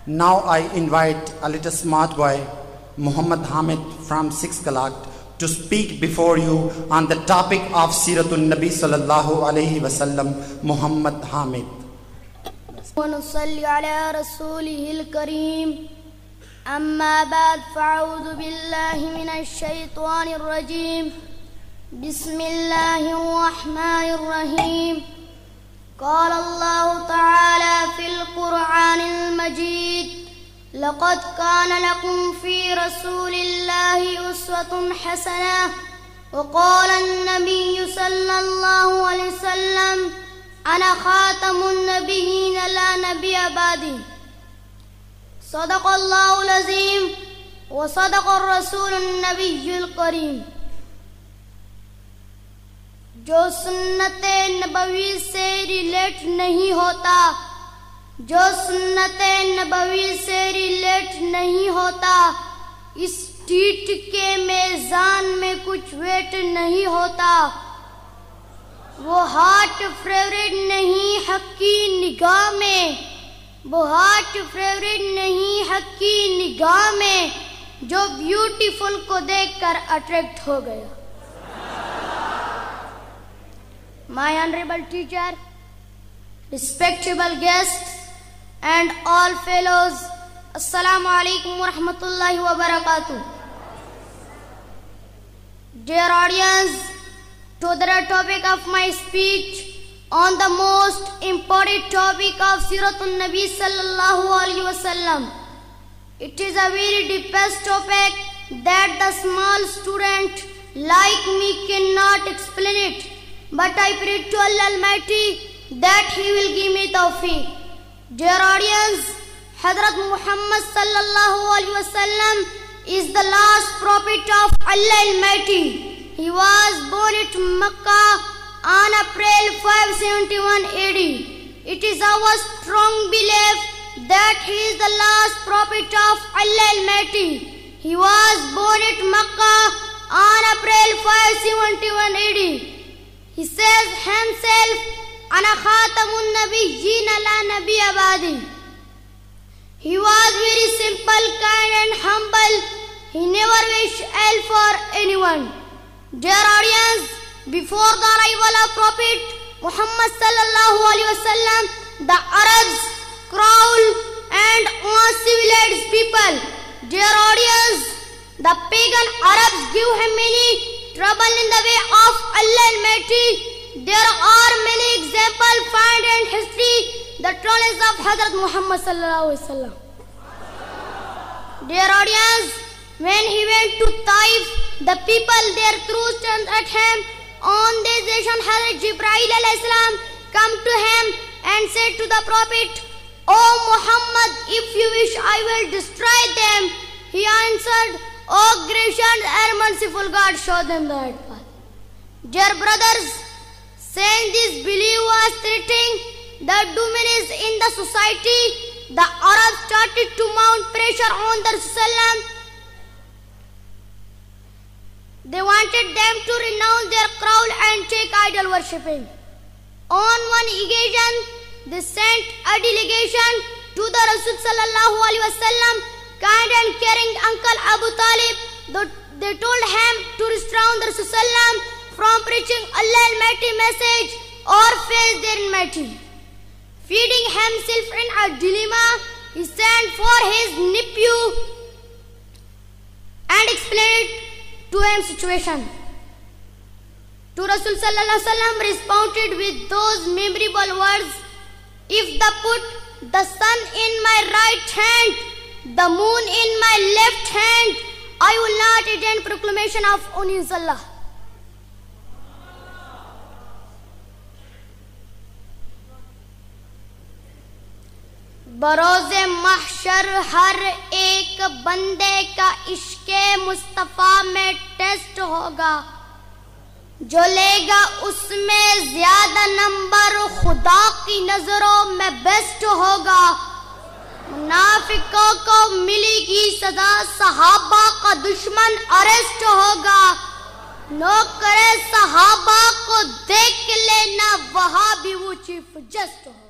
Now I invite a little smart boy, Muhammad Hamid from 6th Kalak, to speak before you on the topic of Siratul Nabi sallallahu alayhi wasallam. Muhammad Hamid. ونصلي على رسوله الكريم. أما بعد فأعوذ بالله من الشيطان الرجيم. بسم الله الرحمن الرحيم. قال الله تعالى في القرآن المجيد: لقد كان لكم في رسول الله أسوة حسنة. وقال النبي صلى الله عليه وسلم: أنا خاتم النبيين لا نبي بعدي. صدق الله العظيم وصدق الرسول النبي الكريم. जो सुन्नते नबवी से relate नहीं होता, जो सुन्नते नबवी से relate नहीं होता, इस tit के मेज़ान में कुछ वेट नहीं होता। वो हार्ट फेवरेट नहीं हक की निगाह में, वो हार्ट फेवरेट नहीं हक की निगाह में, जो ब्यूटीफुल को देखकर अट्रैक्ट हो गया। My honorable teacher, respectable guests, and all fellows, Assalamu alaikum wa rahmatullahi wa barakatuh. Dear audience, to the topic of my speech on the most important topic of Siratul Nabi sallallahu alaihi wasallam. It is a very deepest topic that the small student like me cannot explain it. But I pray to Allah Almighty that He will give me tawfiq. Dear audience, Hazrat Muhammad sallallahu alaihi wasallam is the last prophet of Allah Almighty. He was born at Makkah on April 571 AD. It is our strong belief that He is the last prophet of Allah Almighty. He was born at Makkah on April 571 AD. He says himself, "Ana khatamun nabiyyin la nabiyya ba'di." He was very simple, kind and humble. He never wished ill for anyone. Dear audience, before the arrival of Prophet Muhammad sallallahu alaihi wasallam, the Arabs, cruel and uncivilized people. Dear audience, the pagan Arabs give him many trouble in the way of Allah Almighty. There are many examples found in history the tolerance of Hazrat Muhammad sallallahu alaihi wasallam. Dear audience, when he went to Taif, the people there threw stones at him. On this occasion, Hazrat Jibreel alayhi salam come to him and said to the Prophet, "O Muhammad, if you wish, I will destroy them." He answered, "O gracious and merciful God, show them the right path." Dear brothers, since this belief was threatening the dominance in the society, the Arabs started to mount pressure on the Rasul. They wanted them to renounce their crown and take idol worshipping. On one occasion, they sent a delegation to the Rasul sallallahu alaihi wasallam, kind and caring uncle Abu Talib. They told him to restrain the Rasul from preaching Allah Almighty message or face their enmity. Feeding himself in a dilemma, he sent for his nephew and explained to him situation. To Rasul sallallahu alaihi wasallam responded with those memorable words: "If they put the sun in my right hand, the moon in my left hand, I will not attend proclamation of Unizallah." बरोज़े महशर हर एक बंदे का इश्क़े मुस्तफ़ा में test होगा। जो लेगा उसमें ज्यादा नंबर खुदा की नजरों में बेस्ट होगा। मुनाफिकों को मिलेगी सजा, सहाबा का दुश्मन अरेस्ट होगा। नौकरे सहाबा को देख लेना, वहां भी वो चीफ जस्ट होगा।